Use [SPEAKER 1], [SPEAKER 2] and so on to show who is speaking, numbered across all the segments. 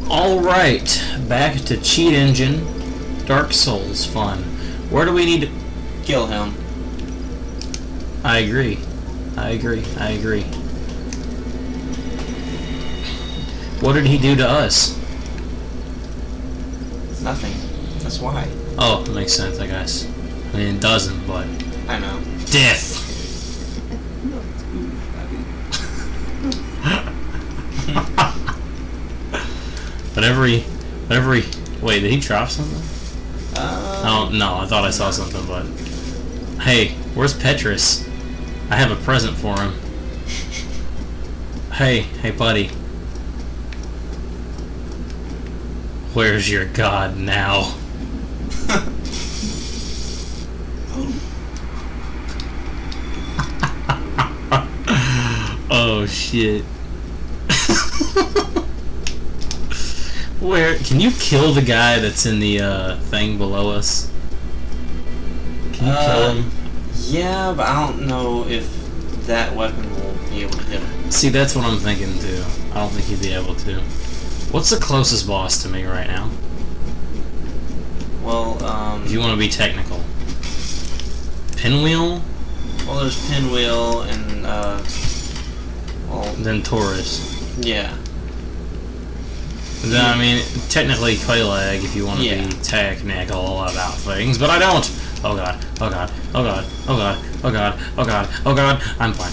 [SPEAKER 1] Alright, back to Cheat Engine, Dark Souls fun. Where do we need to...
[SPEAKER 2] Kill him.
[SPEAKER 1] I agree. I agree. I agree. What did he do to us?
[SPEAKER 2] Nothing. That's why.
[SPEAKER 1] Oh, that makes sense, I guess. I mean, it doesn't, but...
[SPEAKER 2] I know.
[SPEAKER 1] Death! Whatever he... Wait, did he drop something? Oh, no, I thought I saw something, but... Hey, where's Petrus? I have a present for him. Hey, buddy. Where's your god now? Oh, shit. Where... Can you kill the guy that's in the, thing below us? Can you kill him?
[SPEAKER 2] Yeah, but I don't know if that weapon will be able to hit him.
[SPEAKER 1] See, that's what I'm thinking, too. I don't think he'd be able to. What's the closest boss to me right now?
[SPEAKER 2] Well,
[SPEAKER 1] if you want to be technical. Pinwheel?
[SPEAKER 2] Well, there's Pinwheel and, well...
[SPEAKER 1] Then Taurus.
[SPEAKER 2] Yeah.
[SPEAKER 1] Then, I mean, technically Quelaag if you want to be technical about things, but I don't! Oh god, oh god, oh god, oh god, oh god, oh god, oh god, I'm fine.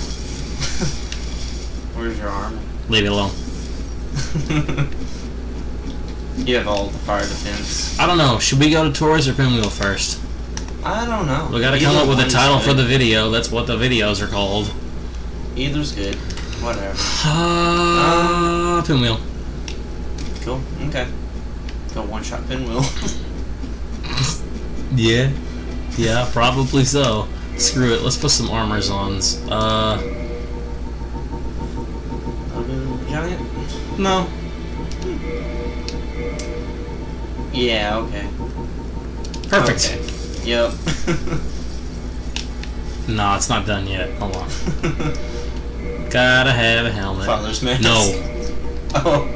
[SPEAKER 2] Where's your arm?
[SPEAKER 1] Leave it alone.
[SPEAKER 2] You have all the fire defense.
[SPEAKER 1] I don't know, should we go to Taurus or Pinwheel first?
[SPEAKER 2] I don't know.
[SPEAKER 1] We gotta come up with a title for the video, that's what the videos are called.
[SPEAKER 2] Either's good. Whatever.
[SPEAKER 1] Pinwheel.
[SPEAKER 2] Cool, okay. Go one-shot Pinwheel.
[SPEAKER 1] Yeah. Yeah, probably so. Screw it, let's put some armors on.
[SPEAKER 2] Giant?
[SPEAKER 1] No.
[SPEAKER 2] Yeah, okay.
[SPEAKER 1] Perfect.
[SPEAKER 2] Okay. Yep.
[SPEAKER 1] No, it's not done yet. Hold on. Gotta have a helmet.
[SPEAKER 2] Father's Mass.
[SPEAKER 1] No.
[SPEAKER 2] Oh.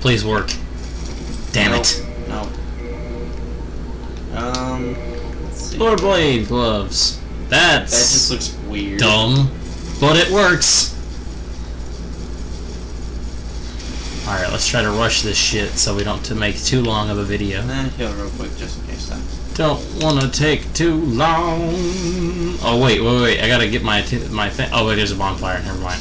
[SPEAKER 1] Please work. Damn it.
[SPEAKER 2] No. Let's see.
[SPEAKER 1] Lord Blade gloves.
[SPEAKER 2] That just looks weird.
[SPEAKER 1] Dumb, but it works. Alright, let's try to rush this shit so we don't make too long of a video.
[SPEAKER 2] Heal real quick just in case that.
[SPEAKER 1] Don't wanna take too long. Oh wait, I gotta get my thing. Oh wait, there's a bonfire. Never mind.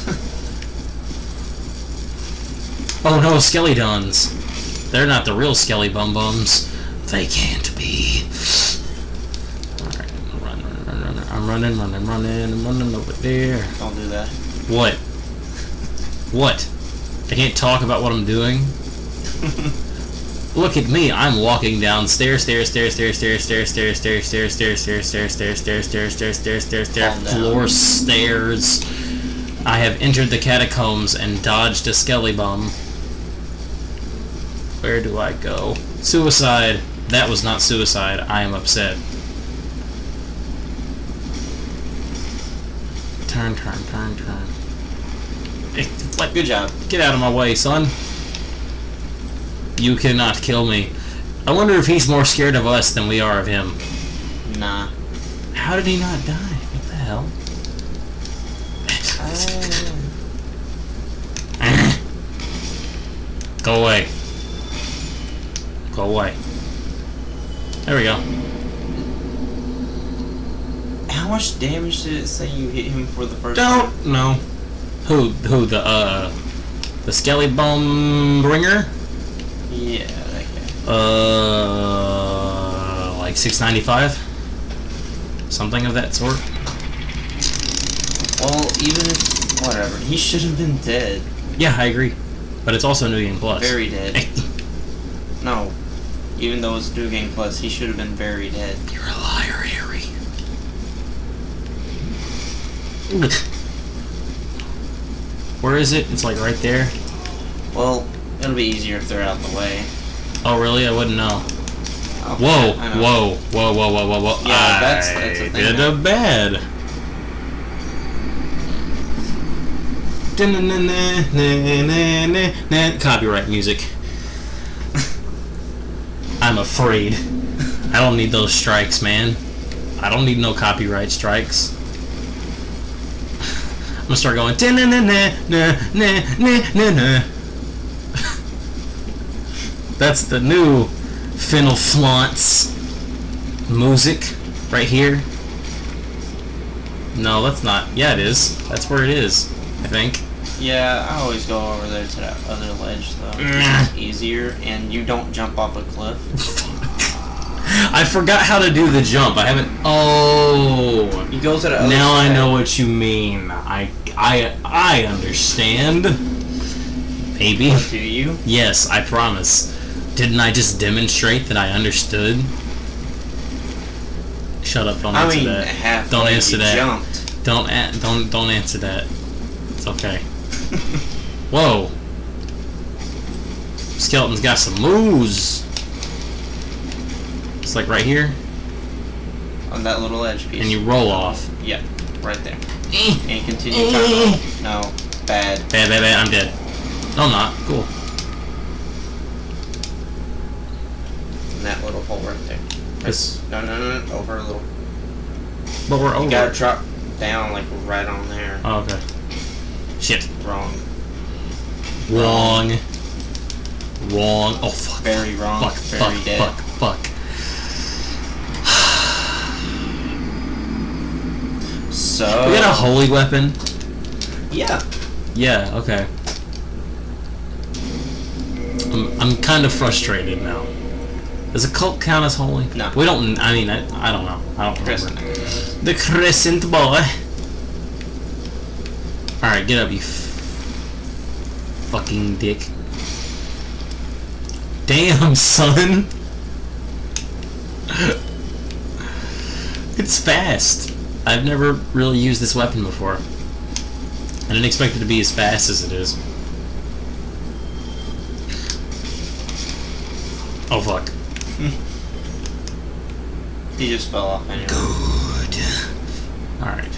[SPEAKER 1] Oh no, Skelly-Duns. They're not the real Skelly Bum Bums. They can't be. Alright, I'm running over there.
[SPEAKER 2] Don't do that.
[SPEAKER 1] What? What? I can't talk about what I'm doing? Look at me, I'm walking down stairs, floor, stairs. I have entered the catacombs and dodged a skelly bum. Where do I go? Suicide. That was not suicide. I am upset. Turn. What?
[SPEAKER 2] Good job.
[SPEAKER 1] Get out of my way, son. You cannot kill me. I wonder if he's more scared of us than we are of him.
[SPEAKER 2] Nah.
[SPEAKER 1] How did he not die? What the hell? Go away. Go away. There we go.
[SPEAKER 2] How much damage did it say you hit him for the first
[SPEAKER 1] Don't
[SPEAKER 2] time?
[SPEAKER 1] know. Who, the Skelly Bum Bringer?
[SPEAKER 2] Yeah, that guy.
[SPEAKER 1] Like 695? Something of that sort?
[SPEAKER 2] Well, even if... whatever. He should have been dead.
[SPEAKER 1] Yeah, I agree. But it's also New Game Plus.
[SPEAKER 2] Very dead. No. Even though it's New Game Plus, he should have been very dead.
[SPEAKER 1] You're a liar, Harry. Where is it? It's like right there.
[SPEAKER 2] Well, it'll be easier if they're out the way.
[SPEAKER 1] Oh, really? I wouldn't know.
[SPEAKER 2] Okay,
[SPEAKER 1] Whoa.
[SPEAKER 2] Yeah, that's a thing.
[SPEAKER 1] I did a bad. Copyright music. I'm afraid. I don't need those strikes, man. I don't need no copyright strikes. I'm gonna start going. That's the new Finalflaunt's music right here. No, that's not. Yeah, it is. That's where it is, I think.
[SPEAKER 2] Yeah, I always go over there to that other ledge, though. It's easier, and you don't jump off a cliff.
[SPEAKER 1] I forgot how to do the jump. I haven't. Oh,
[SPEAKER 2] You go to the other
[SPEAKER 1] now
[SPEAKER 2] side.
[SPEAKER 1] I know what you mean. I understand. Maybe.
[SPEAKER 2] Do you?
[SPEAKER 1] Yes, I promise. Didn't I just demonstrate that I understood? Shut up! Don't answer that.
[SPEAKER 2] Halfway
[SPEAKER 1] Don't answer
[SPEAKER 2] you
[SPEAKER 1] that.
[SPEAKER 2] Jumped.
[SPEAKER 1] Don't answer that. It's okay. Whoa. Skeleton's got some moves. It's like right here,
[SPEAKER 2] On that little edge piece.
[SPEAKER 1] and you roll off.
[SPEAKER 2] Yeah, right there. And continue trying to. No, bad.
[SPEAKER 1] Bad, bad, bad. I'm dead. No, I'm not. Cool.
[SPEAKER 2] In that little hole right there.
[SPEAKER 1] This.
[SPEAKER 2] No, over a little.
[SPEAKER 1] But we're over.
[SPEAKER 2] You gotta drop down like right on there.
[SPEAKER 1] Oh, okay. Shit.
[SPEAKER 2] Wrong.
[SPEAKER 1] Wrong. Oh, fuck.
[SPEAKER 2] Very wrong.
[SPEAKER 1] Fuck.
[SPEAKER 2] Very
[SPEAKER 1] Fuck.
[SPEAKER 2] dead.
[SPEAKER 1] Fuck.
[SPEAKER 2] So.
[SPEAKER 1] We got a holy weapon.
[SPEAKER 2] Yeah.
[SPEAKER 1] Yeah. Okay. I'm kind of frustrated now. Does a cult count as holy?
[SPEAKER 2] No.
[SPEAKER 1] We don't. I mean, I don't know. I don't
[SPEAKER 2] Crescent.
[SPEAKER 1] remember. The crescent boy. All right, get up, you fucking dick. Damn, son. It's fast. I've never really used this weapon before. I didn't expect it to be as fast as it is. Oh, fuck.
[SPEAKER 2] He just fell off anyway.
[SPEAKER 1] Good. Alright.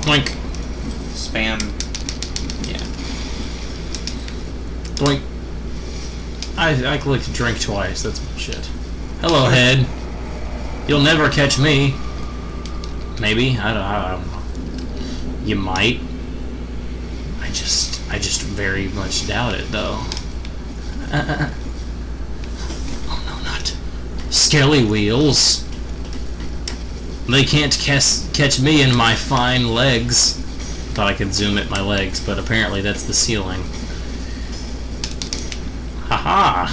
[SPEAKER 1] Doink.
[SPEAKER 2] Spam. Yeah.
[SPEAKER 1] Doink. I clicked to drink twice. That's bullshit. Hello, head. You'll never catch me. Maybe. I don't know. You might. I just very much doubt it, though. Oh no, not skelly wheels. They can't catch me in my fine legs. Thought I could zoom at my legs, but apparently that's the ceiling. Haha.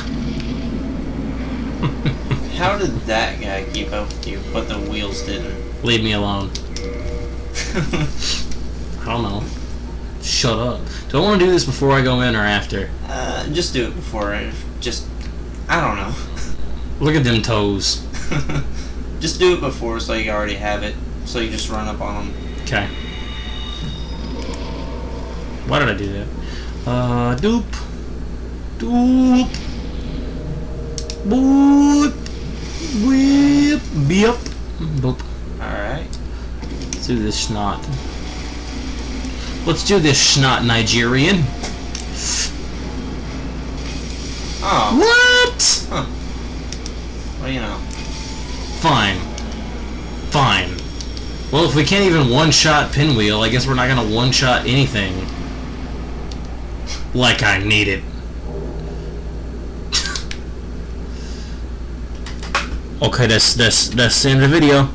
[SPEAKER 2] How did that guy keep up with you, but the wheels didn't?
[SPEAKER 1] Leave me alone. I don't know. Shut up. Do I want to do this before I go in or after?
[SPEAKER 2] Just do it before. I don't know.
[SPEAKER 1] Look at them toes.
[SPEAKER 2] Just do it before so you already have it. So you just run up on them.
[SPEAKER 1] Okay. Why did I do that? Doop. Doop. Boop. Whip. Beep. Boop.
[SPEAKER 2] Alright.
[SPEAKER 1] Let's do this schnot. Let's do this schnot, Nigerian.
[SPEAKER 2] Oh.
[SPEAKER 1] What?
[SPEAKER 2] Huh. What do you know?
[SPEAKER 1] Fine. Fine. Well, if we can't even one-shot Pinwheel, I guess we're not gonna one-shot anything. Like I need it. Okay, that's the end of the video.